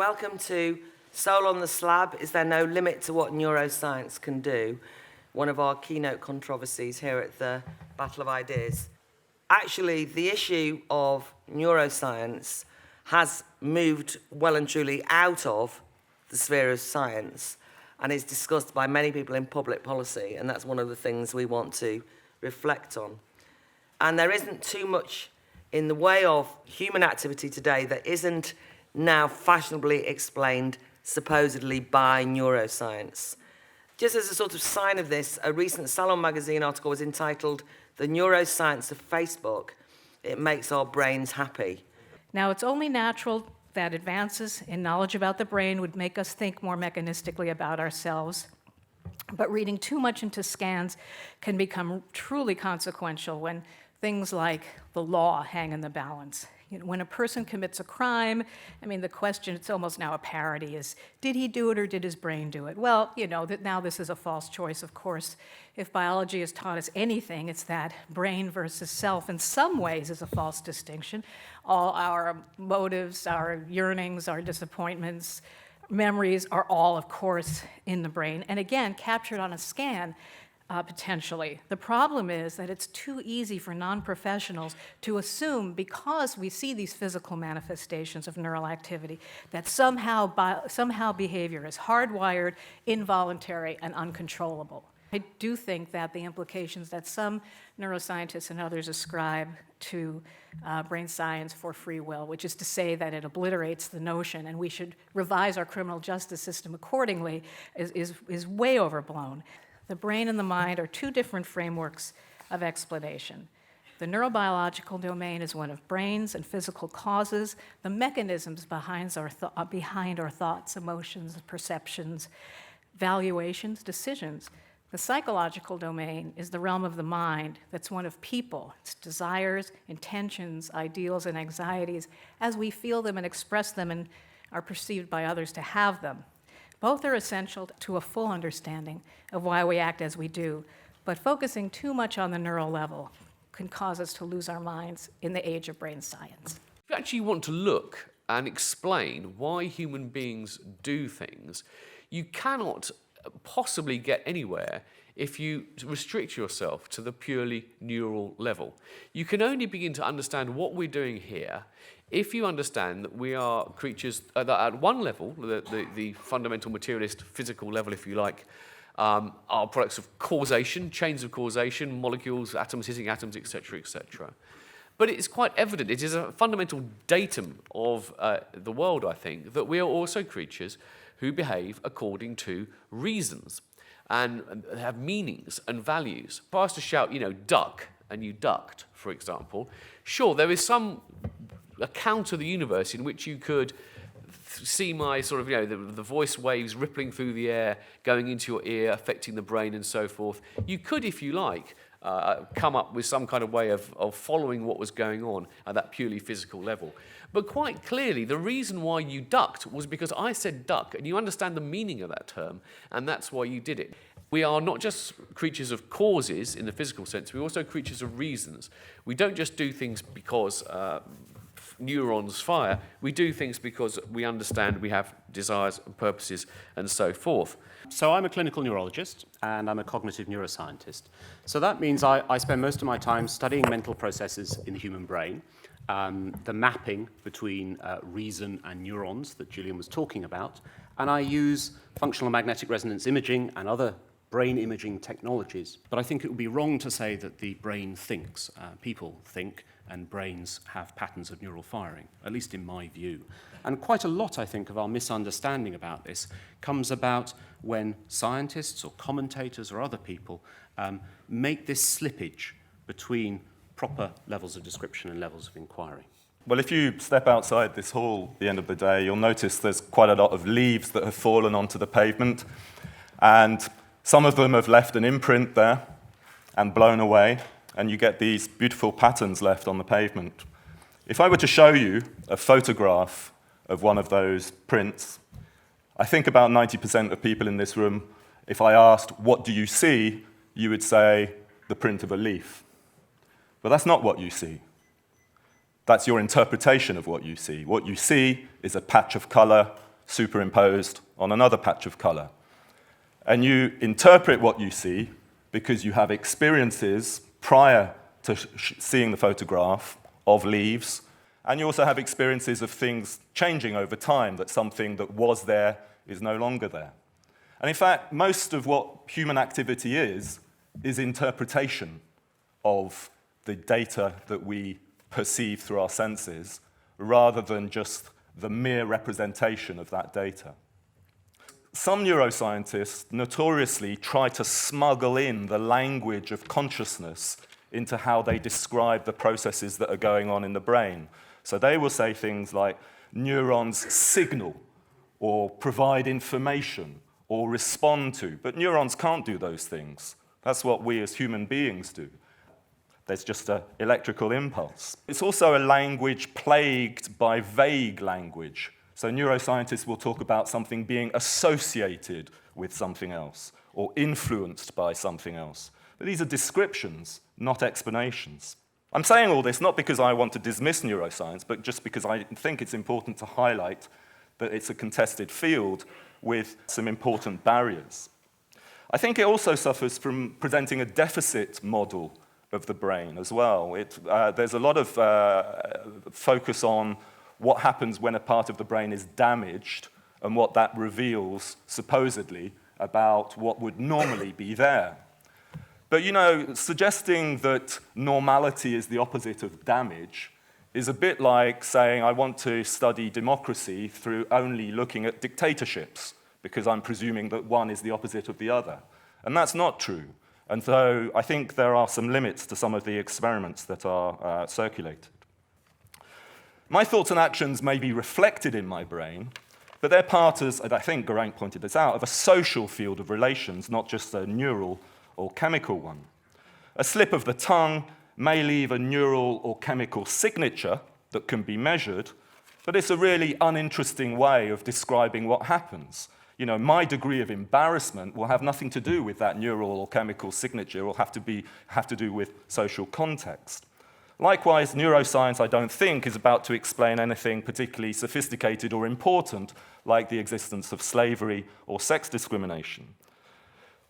Welcome to Soul on the Slab. Is there no limit to what neuroscience can do? One of our keynote controversies here at the Battle of Ideas. Actually, the issue of neuroscience has moved well and truly out of the sphere of science and is discussed by many people in public policy, and that's one of the things we want to reflect on. And there isn't too much in the way of human activity today that isn't now fashionably explained supposedly by neuroscience. Just as a sort of sign of this, a recent Salon magazine article was entitled "The Neuroscience of Facebook. It Makes Our Brains Happy." Now, it's only natural that advances in knowledge about the brain would make us think more mechanistically about ourselves. But reading too much into scans can become truly consequential when things like the law hang in the balance. When a person commits a crime, the question, it's almost now a parody, is did he do it or did his brain do it? Well, that now this is a false choice, of course. If biology has taught us anything, it's that brain versus self in some ways is a false distinction. All our motives, our yearnings, our disappointments, memories are all, of course, in the brain, and again, captured on a scan, potentially. The problem is that it's too easy for non-professionals to assume, because we see these physical manifestations of neural activity, that somehow behavior is hardwired, involuntary, and uncontrollable. I do think that the implications that some neuroscientists and others ascribe to brain science for free will, which is to say that it obliterates the notion and we should revise our criminal justice system accordingly, is way overblown. The brain and the mind are two different frameworks of explanation. The neurobiological domain is one of brains and physical causes, the mechanisms behind our thoughts, emotions, perceptions, valuations, decisions. The psychological domain is the realm of the mind that's one of people, its desires, intentions, ideals, and anxieties as we feel them and express them and are perceived by others to have them. Both are essential to a full understanding of why we act as we do, but focusing too much on the neural level can cause us to lose our minds in the age of brain science. If you actually want to look and explain why human beings do things, you cannot possibly get anywhere if you restrict yourself to the purely neural level. You can only begin to understand what we're doing here if you understand that we are creatures that at one level, the fundamental materialist physical level, if you like, are products of causation, chains of causation, molecules, atoms hitting atoms, etc., etc. But it's quite evident, it is a fundamental datum of the world, I think, that we are also creatures who behave according to reasons and have meanings and values. If I was to shout, duck, and you ducked, for example, sure, there is some account of the universe in which you could see my sort of, the voice waves rippling through the air, going into your ear, affecting the brain and so forth. You could, if you like, come up with some kind of way of following what was going on at that purely physical level. But quite clearly, the reason why you ducked was because I said duck, and you understand the meaning of that term, and that's why you did it. We are not just creatures of causes in the physical sense, we're also creatures of reasons. We don't just do things because neurons fire, we do things because we understand, we have desires and purposes and so forth. So I'm a clinical neurologist and I'm a cognitive neuroscientist. So that means I spend most of my time studying mental processes in the human brain, the mapping between reason and neurons that Gillian was talking about, and I use functional magnetic resonance imaging and other brain imaging technologies. But I think it would be wrong to say that the brain thinks. People think, and brains have patterns of neural firing, at least in my view. And quite a lot, I think, of our misunderstanding about this comes about when scientists or commentators or other people make this slippage between proper levels of description and levels of inquiry. Well, if you step outside this hall at the end of the day, you'll notice there's quite a lot of leaves that have fallen onto the pavement, and some of them have left an imprint there and blown away, and you get these beautiful patterns left on the pavement. If I were to show you a photograph of one of those prints, I think about 90% of people in this room, if I asked, what do you see, you would say, the print of a leaf. But that's not what you see. That's your interpretation of what you see. What you see is a patch of color superimposed on another patch of color. And you interpret what you see because you have experiences prior to seeing the photograph of leaves, and you also have experiences of things changing over time, that something that was there is no longer there. And in fact, most of what human activity is interpretation of the data that we perceive through our senses, rather than just the mere representation of that data. Some neuroscientists notoriously try to smuggle in the language of consciousness into how they describe the processes that are going on in the brain. So they will say things like neurons signal, or provide information, or respond to. But neurons can't do those things. That's what we as human beings do. There's just an electrical impulse. It's also a language plagued by vague language. So neuroscientists will talk about something being associated with something else, or influenced by something else. But these are descriptions, not explanations. I'm saying all this not because I want to dismiss neuroscience, but just because I think it's important to highlight that it's a contested field with some important barriers. I think it also suffers from presenting a deficit model of the brain as well. There's a lot of focus on what happens when a part of the brain is damaged and what that reveals, supposedly, about what would normally be there. But, you know, suggesting that normality is the opposite of damage is a bit like saying I want to study democracy through only looking at dictatorships, because I'm presuming that one is the opposite of the other. And that's not true. And so I think there are some limits to some of the experiments that are circulated. My thoughts and actions may be reflected in my brain, but they're part, as I think Geraint pointed this out, of a social field of relations, not just a neural or chemical one. A slip of the tongue may leave a neural or chemical signature that can be measured, but it's a really uninteresting way of describing what happens. You know, my degree of embarrassment will have nothing to do with that neural or chemical signature. It will have to do with social context. Likewise, neuroscience, I don't think, is about to explain anything particularly sophisticated or important, like the existence of slavery or sex discrimination.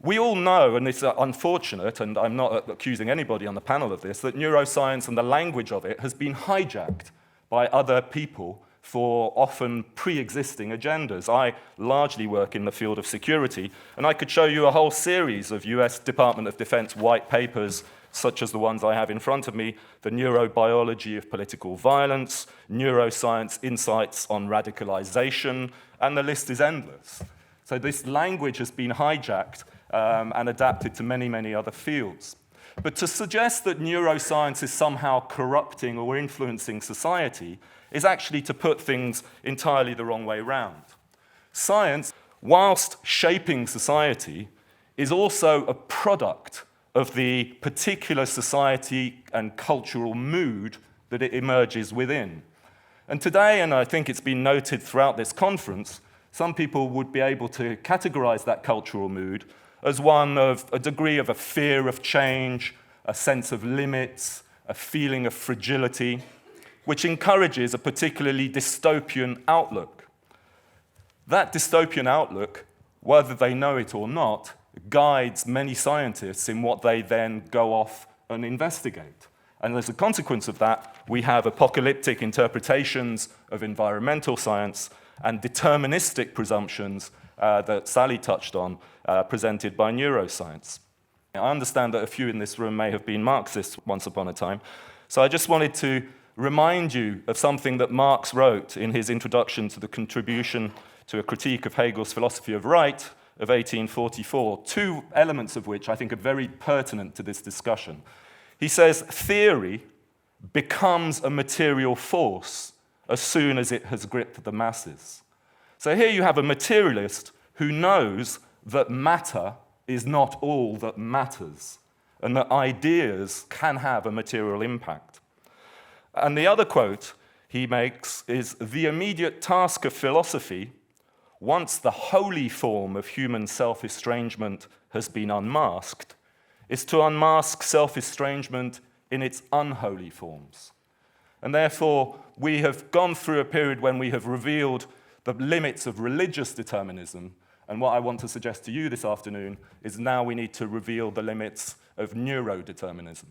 We all know, and it's unfortunate, and I'm not accusing anybody on the panel of this, that neuroscience and the language of it has been hijacked by other people for often pre-existing agendas. I largely work in the field of security, and I could show you a whole series of US Department of Defense white papers, such as the ones I have in front of me, The Neurobiology of Political Violence, Neuroscience Insights on Radicalization, and the list is endless. So this language has been hijacked and adapted to many, many other fields. But to suggest that neuroscience is somehow corrupting or influencing society is actually to put things entirely the wrong way round. Science, whilst shaping society, is also a product of the particular society and cultural mood that it emerges within. And today, and I think it's been noted throughout this conference, some people would be able to categorize that cultural mood as one of a degree of a fear of change, a sense of limits, a feeling of fragility, which encourages a particularly dystopian outlook. That dystopian outlook, whether they know it or not, guides many scientists in what they then go off and investigate. And as a consequence of that, we have apocalyptic interpretations of environmental science and deterministic presumptions that Sally touched on, presented by neuroscience. I understand that a few in this room may have been Marxists once upon a time, so I just wanted to remind you of something that Marx wrote in his introduction to the contribution to a critique of Hegel's philosophy of right of 1844, two elements of which I think are very pertinent to this discussion. He says, theory becomes a material force as soon as it has gripped the masses. So here you have a materialist who knows that matter is not all that matters, and that ideas can have a material impact. And the other quote he makes is, the immediate task of philosophy, once the holy form of human self-estrangement has been unmasked, is to unmask self-estrangement in its unholy forms. And therefore, we have gone through a period when we have revealed the limits of religious determinism. And what I want to suggest to you this afternoon is now we need to reveal the limits of neurodeterminism.